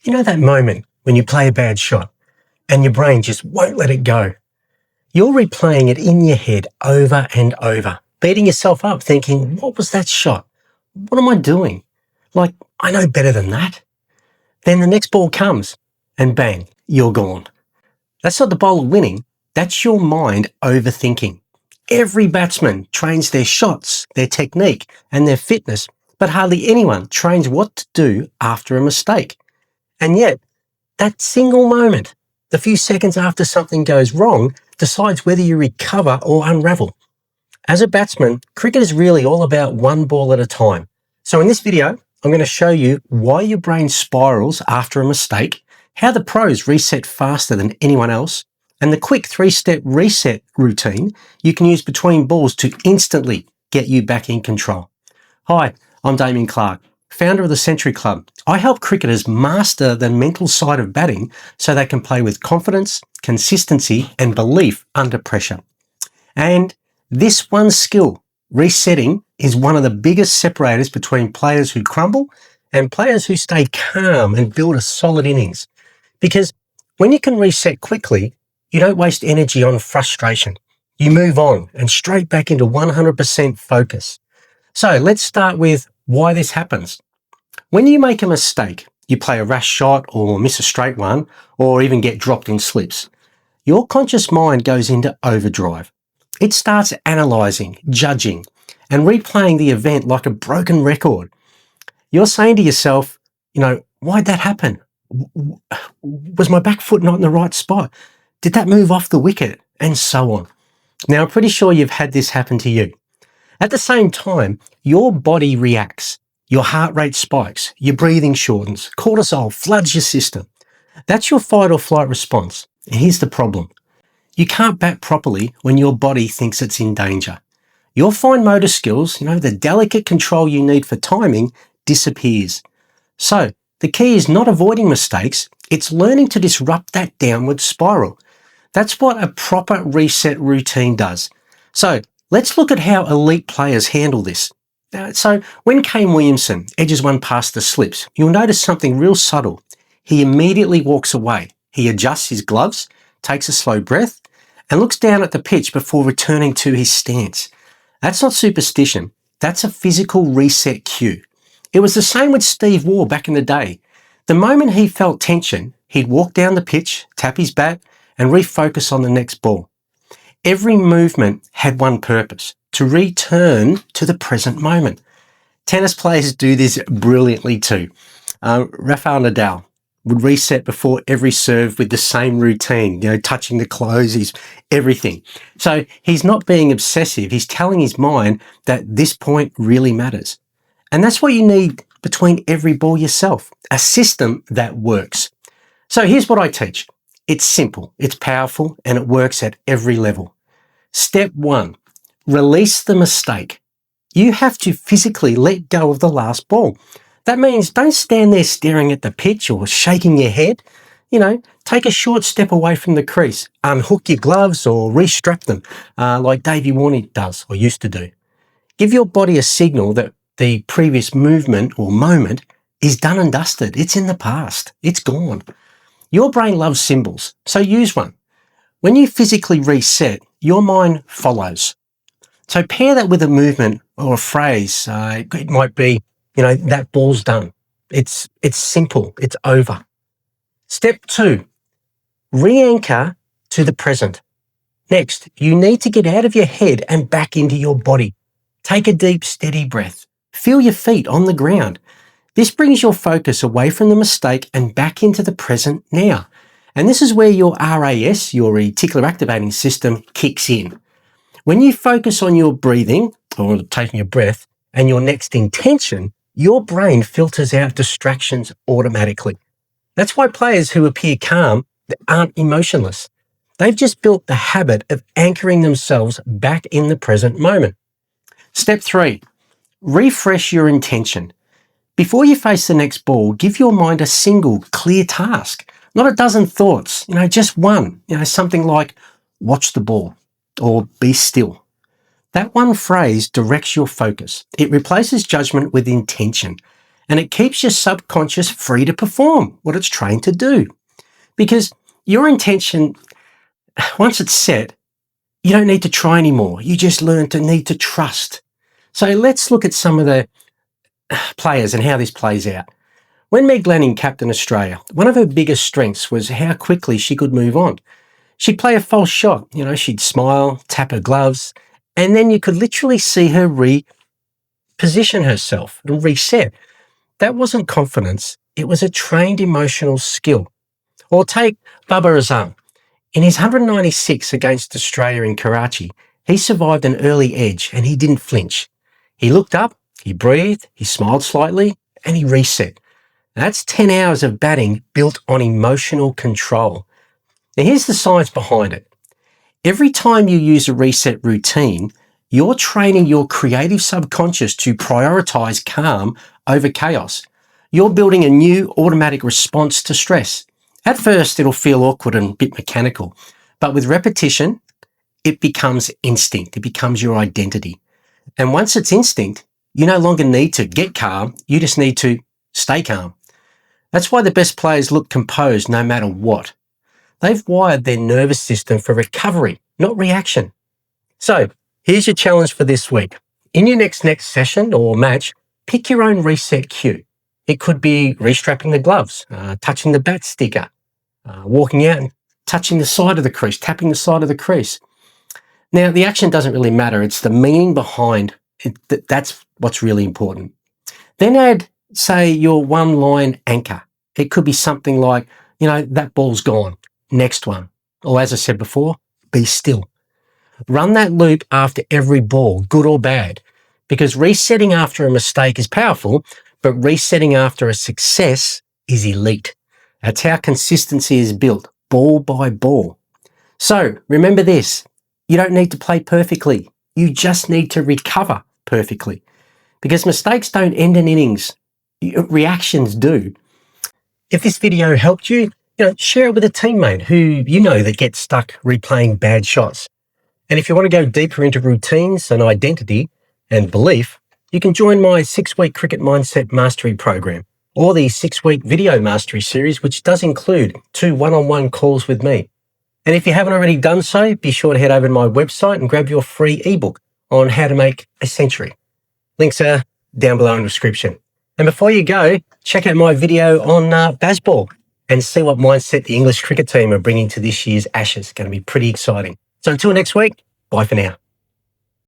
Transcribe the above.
You know that moment when you play a bad shot and your brain just won't let it go? You're replaying it in your head over and over, beating yourself up thinking, what was that shot? What am I doing? Like, I know better than that. Then the next ball comes and bang, you're gone. That's not the bowler winning. That's your mind overthinking. Every batsman trains their shots, their technique and their fitness, but hardly anyone trains what to do after a mistake. And yet, that single moment, the few seconds after something goes wrong, decides whether you recover or unravel. As a batsman, cricket is really all about one ball at a time. So in this video, I'm going to show you why your brain spirals after a mistake, how the pros reset faster than anyone else, and the quick 3-step reset routine you can use between balls to instantly get you back in control. Hi, I'm Damien Clark, founder of the Century Club. I help cricketers master the mental side of batting so they can play with confidence, consistency and belief under pressure. And this one skill, resetting, is one of the biggest separators between players who crumble and players who stay calm and build a solid innings. Because when you can reset quickly, you don't waste energy on frustration. You move on and straight back into 100% focus. So let's start with why this happens. When you make a mistake, you play a rash shot or miss a straight one or even get dropped in slips, your conscious mind goes into overdrive. It starts analysing, judging and replaying the event like a broken record. You're saying to yourself, why'd that happen? Was my back foot not in the right spot? Did that move off the wicket? And so on. Now, I'm pretty sure you've had this happen to you. At the same time, your body reacts. Your heart rate spikes, your breathing shortens, cortisol floods your system. That's your fight or flight response. And here's the problem. You can't bat properly when your body thinks it's in danger. Your fine motor skills, the delicate control you need for timing, disappears. So the key is not avoiding mistakes, it's learning to disrupt that downward spiral. That's what a proper reset routine does. So let's look at how elite players handle this. So when Kane Williamson edges one past the slips, you'll notice something real subtle. He immediately walks away. He adjusts his gloves, takes a slow breath, and looks down at the pitch before returning to his stance. That's not superstition. That's a physical reset cue. It was the same with Steve Waugh back in the day. The moment he felt tension, he'd walk down the pitch, tap his bat, and refocus on the next ball. Every movement had one purpose: to return to the present moment. Tennis players do this brilliantly too. Rafael Nadal would reset before every serve with the same routine, touching the clothes, everything. So he's not being obsessive. He's telling his mind that this point really matters. And that's what you need between every ball yourself, a system that works. So here's what I teach. It's simple, it's powerful, and it works at every level. Step 1, release the mistake. You have to physically let go of the last ball. That means don't stand there staring at the pitch or shaking your head. Take a short step away from the crease, unhook your gloves or restrap them like Davey Warner does or used to do. Give your body a signal that the previous movement or moment is done and dusted. It's in the past. It's gone. Your brain loves symbols, so use one. When you physically reset, your mind follows. So pair that with a movement or a phrase. It might be, that ball's done. It's simple. It's over. Step 2, re-anchor to the present. Next, you need to get out of your head and back into your body. Take a deep, steady breath. Feel your feet on the ground. This brings your focus away from the mistake and back into the present now. And this is where your RAS, your reticular activating system, kicks in. When you focus on your breathing, or taking a breath, and your next intention, your brain filters out distractions automatically. That's why players who appear calm aren't emotionless. They've just built the habit of anchoring themselves back in the present moment. Step 3, refresh your intention. Before you face the next ball, give your mind a single, clear task. Not a dozen thoughts, just one. Something like, watch the ball or be still. That one phrase directs your focus. It replaces judgment with intention. And it keeps your subconscious free to perform what it's trained to do. Because your intention, once it's set, you don't need to try anymore. You just learn to need to trust. So let's look at some of the players and how this plays out. When Meg Lanning captained Australia, one of her biggest strengths was how quickly she could move on. She'd play a false shot, she'd smile, tap her gloves, and then you could literally see her reposition herself and reset. That wasn't confidence, it was a trained emotional skill. Or take Babar Azam. In his 196 against Australia in Karachi, he survived an early edge and he didn't flinch. He looked up, he breathed, he smiled slightly, and he reset. That's 10 hours of batting built on emotional control. Now here's the science behind it. Every time you use a reset routine, you're training your creative subconscious to prioritize calm over chaos. You're building a new automatic response to stress. At first, it'll feel awkward and a bit mechanical, but with repetition, it becomes instinct. It becomes your identity. And once it's instinct, you no longer need to get calm. You just need to stay calm. That's why the best players look composed no matter what. They've wired their nervous system for recovery, not reaction. So here's your challenge for this week. In your next session or match, pick your own reset cue. It could be restrapping the gloves, touching the bat sticker, walking out and touching the side of the crease, tapping the side of the crease. Now, the action doesn't really matter. It's the meaning behind it. That's what's really important. Then add, say, your one-line anchor. It could be something like, that ball's gone. Next one. Or as I said before, be still. Run that loop after every ball, good or bad, because resetting after a mistake is powerful, but resetting after a success is elite. That's how consistency is built, ball by ball. So remember this, you don't need to play perfectly. You just need to recover perfectly, because mistakes don't end in innings. Reactions do. If this video helped you, share it with a teammate who that gets stuck replaying bad shots. And if you want to go deeper into routines and identity and belief, you can join my 6-week cricket mindset mastery program or the 6-week video mastery series, which does include 2 one-on-one calls with me. And if you haven't already done so, be sure to head over to my website and grab your free ebook on how to make a century. Links are down below in the description. And before you go, check out my video on baseball and see what mindset the English cricket team are bringing to this year's Ashes. It's going to be pretty exciting. So until next week, bye for now.